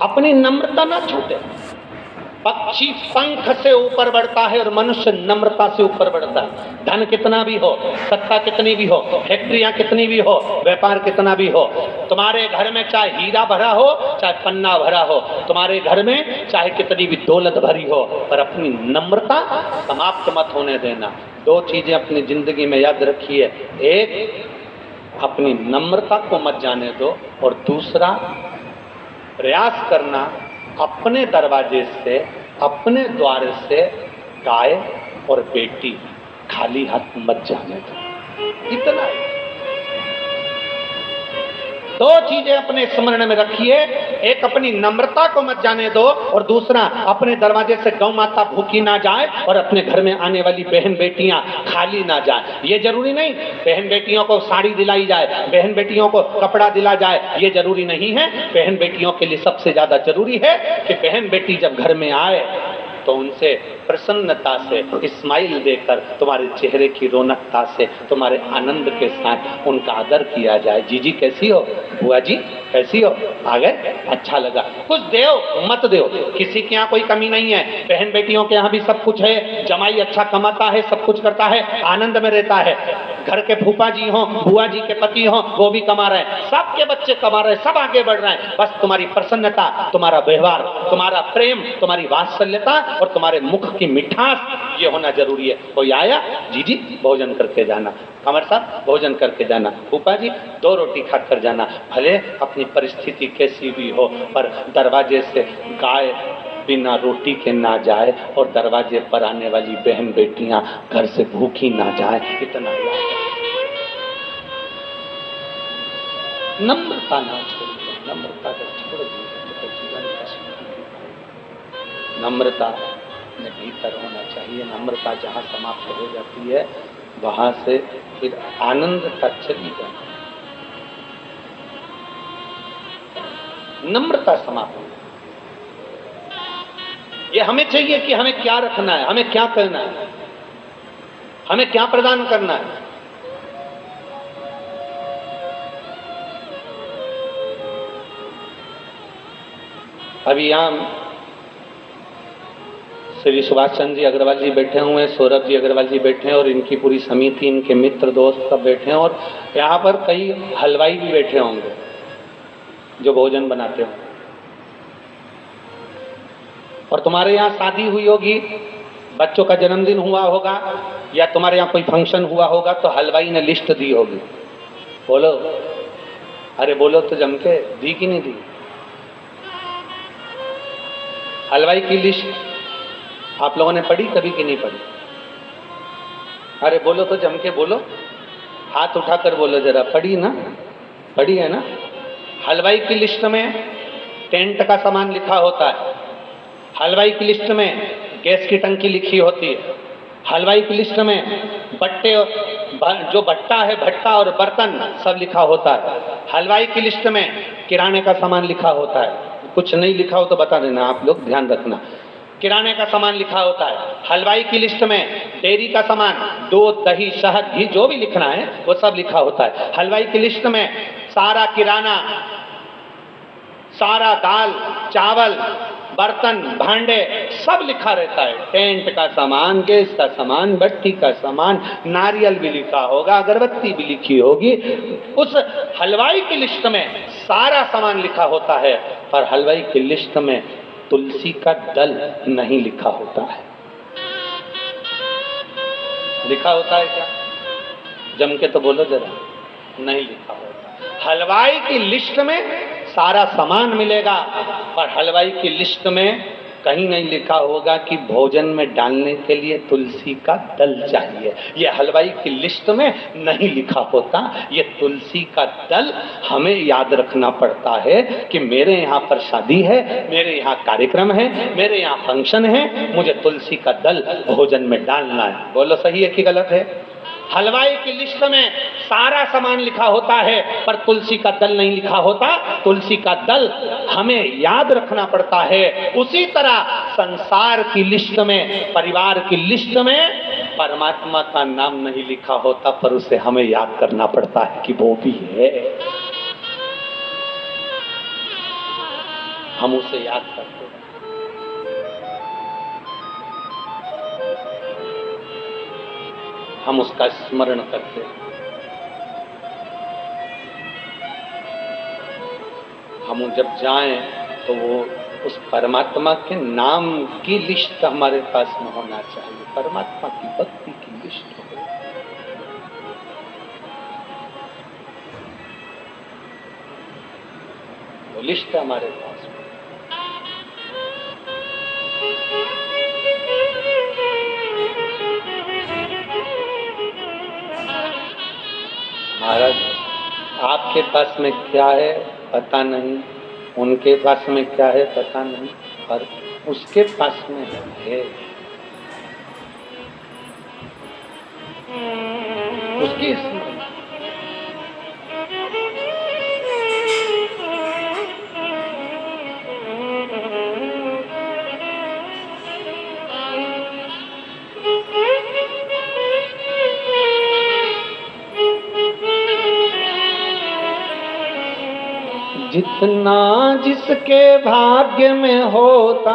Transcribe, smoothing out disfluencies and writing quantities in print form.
अपनी नम्रता ना छूटे। पक्षी पंख से ऊपर बढ़ता है और मनुष्य नम्रता से ऊपर बढ़ता है। धन कितना भी हो, सत्ता कितनी भी हो, फैक्ट्रियां कितनी भी हो, व्यापार कितना भी हो, तुम्हारे घर में चाहे हीरा भरा हो चाहे पन्ना भरा हो, तुम्हारे घर में चाहे कितनी भी दौलत भरी हो, पर अपनी नम्रता समाप्त मत होने देना। दो चीजें अपनी जिंदगी में याद रखिए, एक अपनी नम्रता को मत जाने दो, और दूसरा प्रयास करना अपने दरवाजे से, अपने द्वार से गाय और बेटी खाली हाथ मत जाने दो। इतना ही। दो चीजें अपने स्मरण में रखिए, एक अपनी नम्रता को मत जाने दो, और दूसरा अपने दरवाजे से गौ माता भूखी ना जाए और अपने घर में आने वाली बहन बेटियां खाली ना जाए। ये जरूरी नहीं बहन बेटियों को साड़ी दिलाई जाए, बहन बेटियों को कपड़ा दिला जाए, ये जरूरी नहीं है। बहन बेटियों के लिए सबसे ज्यादा जरूरी है कि बहन बेटी जब घर में आए तो उनसे प्रसन्नता से स्माइल देकर, तुम्हारे चेहरे की रौनकता से, तुम्हारे आनंद के साथ उनका आदर किया जाए। जीजी कैसी हो, बुआ जी कैसी हो, आ गए, अच्छा लगा, कुछ देओ मत देओ, किसी के यहाँ कोई कमी नहीं है। बहन बेटियों के यहाँ भी सब कुछ है, जमाई अच्छा कमाता है, सब कुछ करता है, आनंद में रहता है। घर के फूफा जी हो, बुआ जी के पति हो, वो भी कमा रहे हैं, सबके बच्चे कमा रहे हैं, सब आगे बढ़ रहे हैं। बस तुम्हारी प्रसन्नता, तुम्हारा व्यवहार, तुम्हारा प्रेम, तुम्हारी वात्सल्यता और तुम्हारे मुख की मिठास, ये होना जरूरी है। कोई आया, जीजी भोजन करके जाना, कमर साहब भोजन करके जाना, फूफा जी 2 रोटी खाकर जाना, भले अपनी परिस्थिति कैसी भी हो, पर दरवाजे से गाय बिना रोटी के ना जाए और दरवाजे पर आने वाली बहन बेटियां घर से भूखी ना जाए, इतना याद है। नम्रता ना छोड़िए, नम्रता को छोड़ दीजिए तो जीवन का सुख। नम्रता में भीतर होना चाहिए। नम्रता जहाँ समाप्त हो जाती है वहां से फिर आनंद तक चली जाती है। नम्रता समाप्त, ये हमें चाहिए कि हमें क्या रखना है, हमें क्या करना है, हमें क्या प्रदान करना है। अभी यहां श्री सुभाष चंद्र जी अग्रवाल जी बैठे हुए हैं, सौरभ जी अग्रवाल जी बैठे हैं और इनकी पूरी समिति, इनके मित्र दोस्त सब बैठे हैं, और यहाँ पर कई हलवाई भी बैठे होंगे जो भोजन बनाते हो। और तुम्हारे यहाँ शादी हुई होगी, बच्चों का जन्मदिन हुआ होगा, या तुम्हारे यहाँ कोई फंक्शन हुआ होगा, तो हलवाई ने लिस्ट दी होगी। बोलो, अरे बोलो तो जम के, दी कि नहीं दी? हलवाई की लिस्ट आप लोगों ने पढ़ी कभी कि नहीं पढ़ी? अरे बोलो तो जम के बोलो, हाथ उठाकर बोलो जरा, पढ़ी ना, पढ़ी है ना? हलवाई की लिस्ट में टेंट का सामान लिखा होता है, हलवाई की लिस्ट में गैस की टंकी लिखी होती है, हलवाई की लिस्ट में बट्टे, जो भट्टा है भट्टा और बर्तन सब लिखा होता है। हलवाई की लिस्ट में किराने का सामान लिखा होता है। कुछ नहीं लिखा हो तो बता देना, आप लोग ध्यान रखना। किराने का सामान लिखा होता है। हलवाई की लिस्ट में डेयरी का सामान, दूध दही शहद घी जो भी लिखना है वो सब लिखा होता है। हलवाई की लिस्ट में सारा किराना, सारा दाल चावल बर्तन भांडे सब लिखा रहता है। टेंट का सामान, गैस का सामान, भट्टी का सामान, नारियल भी लिखा होगा, अगरबत्ती भी लिखी होगी। उस हलवाई की लिस्ट में सारा सामान लिखा होता है, पर हलवाई की लिस्ट में तुलसी का दल नहीं लिखा होता है। लिखा होता है क्या? जम के तो बोलो जरा, नहीं लिखा होता। हलवाई की लिस्ट में सारा सामान मिलेगा, पर हलवाई की लिस्ट में कहीं नहीं लिखा होगा कि भोजन में डालने के लिए तुलसी का दल चाहिए। ये हलवाई की लिस्ट में नहीं लिखा होता। ये तुलसी का दल हमें याद रखना पड़ता है कि मेरे यहाँ पर शादी है, मेरे यहाँ कार्यक्रम है, मेरे यहाँ फंक्शन है, मुझे तुलसी का दल भोजन में डालना है। बोलो सही है कि गलत है? हलवाई की लिस्ट में सारा सामान लिखा होता है, पर तुलसी का दल नहीं लिखा होता। तुलसी का दल हमें याद रखना पड़ता है। उसी तरह संसार की लिस्ट में, परिवार की लिस्ट में परमात्मा का नाम नहीं लिखा होता, पर उसे हमें याद करना पड़ता है कि वो भी है। हम उसे याद करते हैं। हम उसका स्मरण करते हैं। हम जब जाएं तो वो उस परमात्मा के नाम की लिस्ट हमारे पास में होना चाहिए, परमात्मा की भक्ति की लिस्ट हो। वो लिस्ट हमारे पास में। महाराज आपके पास में क्या है पता नहीं, उनके पास में क्या है पता नहीं, पर उसके पास में है। उसकी जितना जिसके भाग्य में होता